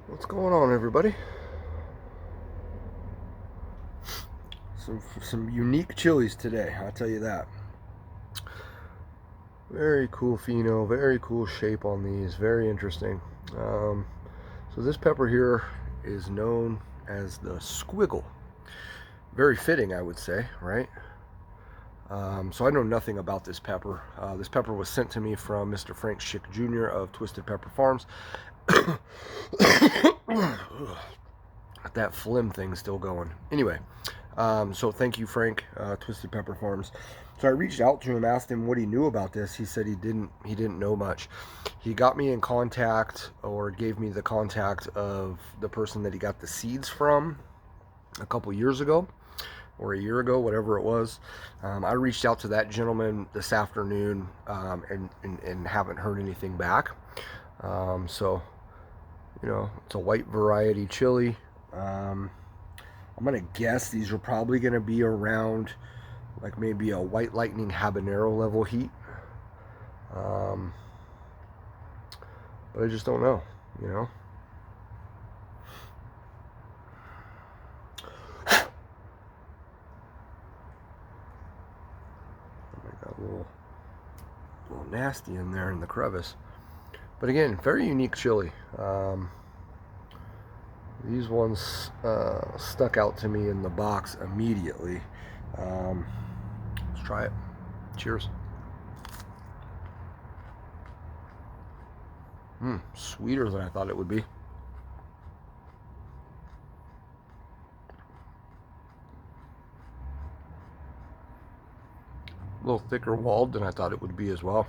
What's going on, everybody? Some unique chilies today, I'll tell you that. Very cool pheno, very cool shape on these, very interesting. So this pepper here is known as the Squiggle. Very fitting, I would say, right? So I know nothing about this pepper. This pepper was sent to me from Mr. Frank Schick Jr. of Twisted Pepper Farms. That phlegm thing's still going. Anyway, so thank you, Frank, Twisted Pepper Farms. So I reached out to him, asked him what he knew about this. He said he didn't know much. He got me in contact, or gave me the contact of the person that he got the seeds from a couple years ago, or a year ago, whatever it was. I reached out to that gentleman this afternoon, and haven't heard anything back. So, it's a white variety chili. I'm gonna guess these are probably gonna be around like maybe a white lightning habanero level heat. But I just don't know, you know. I got a little nasty in there in the crevice. But again, very unique chili. These ones stuck out to me in the box immediately. Let's try it. Cheers. Sweeter than I thought it would be. A little thicker walled than I thought it would be as well.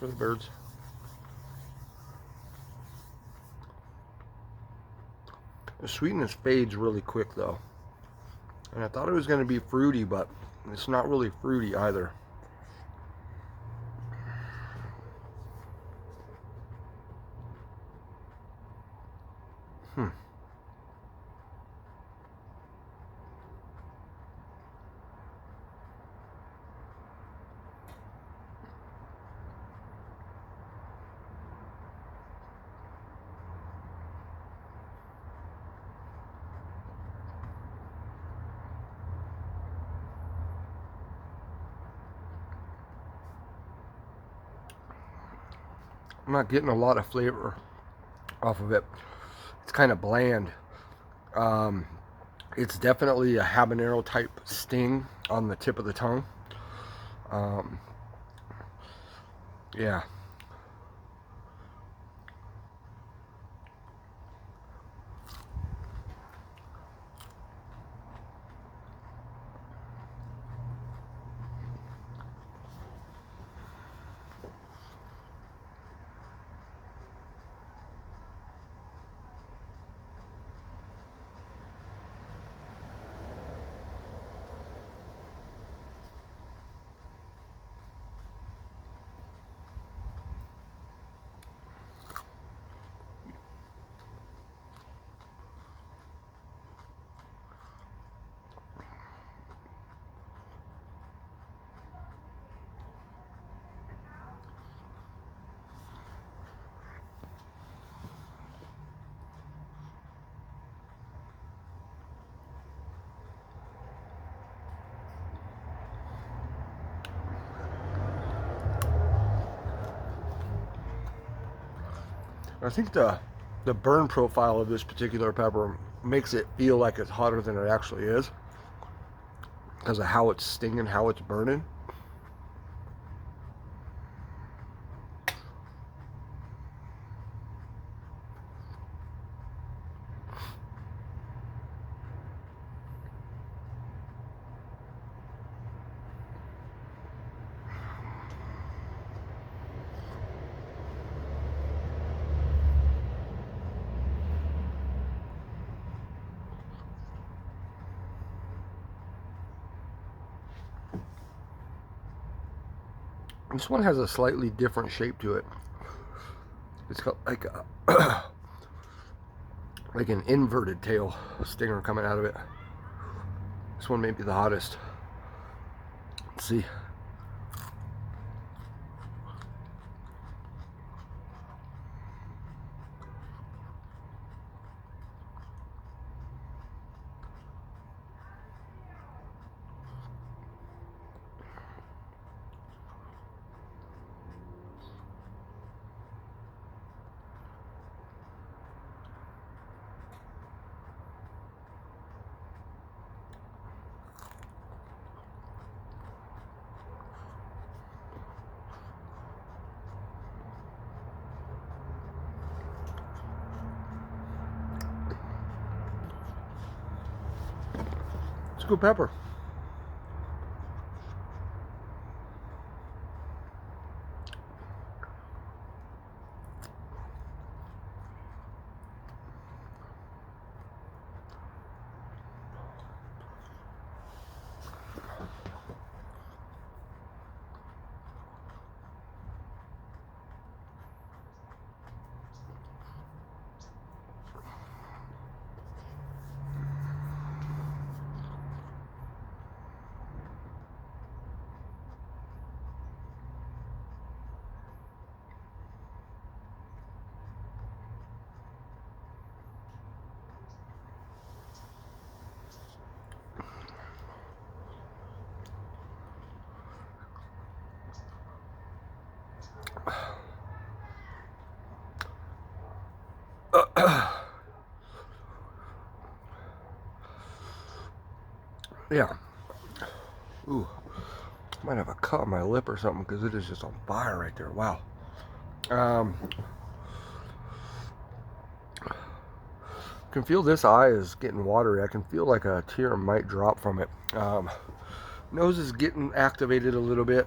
For the birds. The sweetness fades really quick though. And I thought it was going to be fruity, but it's not really fruity either. I'm not getting a lot of flavor off of it. It's kind of bland. It's definitely a habanero type sting on the tip of the tongue. Yeah. I think the burn profile of this particular pepper makes it feel like it's hotter than it actually is because of how it's stinging, how it's burning. This one has a slightly different shape to it. It's got like a like an inverted tail stinger coming out of it. This one may be the hottest. Let's see. It's a good pepper. Yeah. Ooh. Might have a cut on my lip or something because it is just on fire right there. Wow. Can feel this eye is getting watery. I can feel like a tear might drop from it. Nose is getting activated a little bit.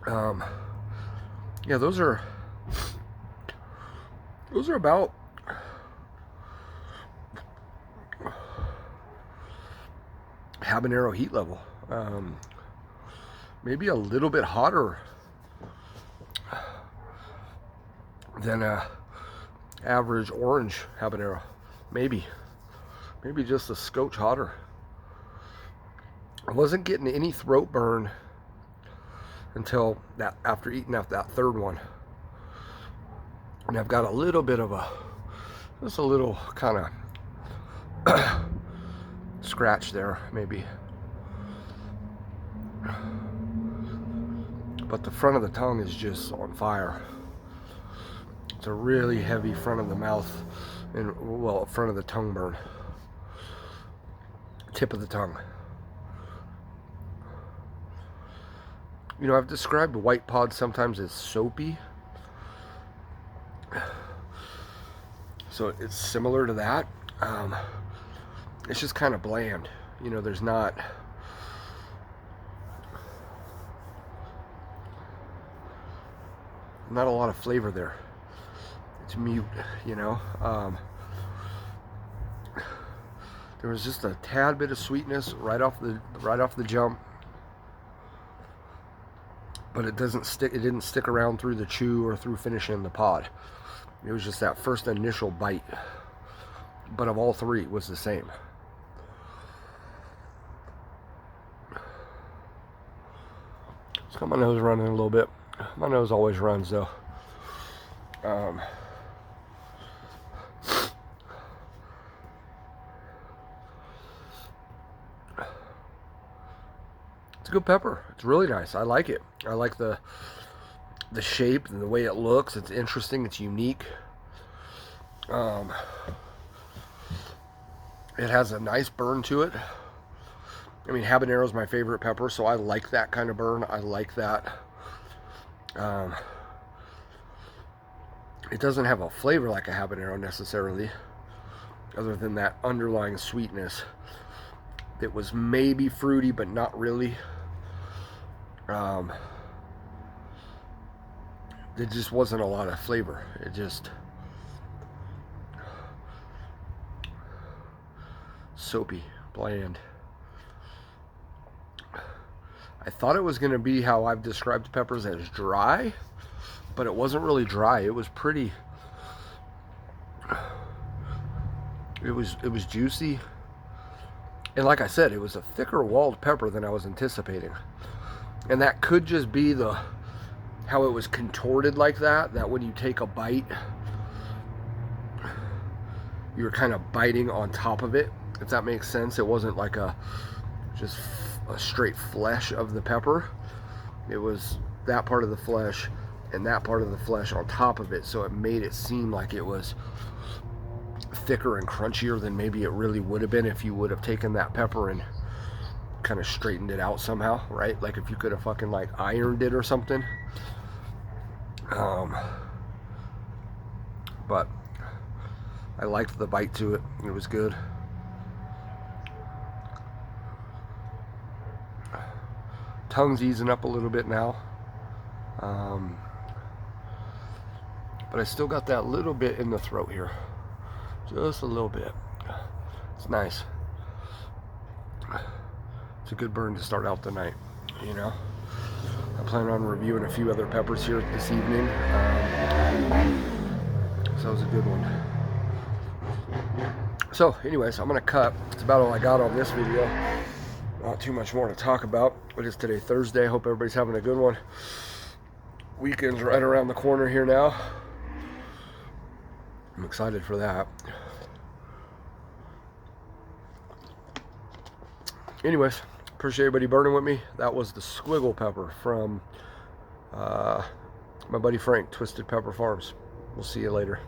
Yeah, those are about habanero heat level. Maybe a little bit hotter than a average orange habanero. Maybe just a scotch hotter. I wasn't getting any throat burn until that, after eating that third one. And I've got a little bit of just a little kind of scratch there, maybe. But the front of the tongue is just on fire. It's a really heavy front of the mouth and, well, front of the tongue burn. Tip of the tongue. You know, I've described white pod sometimes as soapy. So it's similar to that. It's just kind of bland. You know, there's not a lot of flavor there. It's mute, you know. There was just a tad bit of sweetness right off the jump. But it didn't stick around through the chew or through finishing the pod. It was just that first initial bite. But of all three, it was the same. It's got my nose running a little bit. My nose always runs though. It's a good pepper. It's really nice. I like it. I like the shape and the way it looks. It's interesting. It's unique. It has a nice burn to it. I mean, habanero is my favorite pepper, so I like that kind of burn. I like that. It doesn't have a flavor like a habanero necessarily, other than that underlying sweetness. It was maybe fruity, but not really. There just wasn't a lot of flavor. It just soapy, bland. I thought it was going to be how I've described peppers, as dry, but it wasn't really dry. It was pretty. It was juicy, and like I said, it was a thicker walled pepper than I was anticipating. And that could just be how it was contorted like that. That when you take a bite, you're kind of biting on top of it, if that makes sense. It wasn't like just a straight flesh of the pepper. It was that part of the flesh and that part of the flesh on top of it, so it made it seem like it was thicker and crunchier than maybe it really would have been if you would have taken that pepper and kind of straightened it out somehow, right? Like if you could have fucking like ironed it or something. But I liked the bite to it. It was good. Tongue's easing up a little bit now. But I still got that little bit in the throat here. Just a little bit. It's nice. It's a good burn to start out the night, you know. I plan on reviewing a few other peppers here this evening. So that was a good one. So anyways, I'm gonna cut. It's about all I got on this video. Not too much more to talk about. It is today Thursday. Hope everybody's having a good one. Weekend's right around the corner here now. I'm excited for that. Anyways, appreciate everybody burning with me. That was the Squiggle pepper from my buddy Frank, Twisted Pepper Farms. We'll see you later.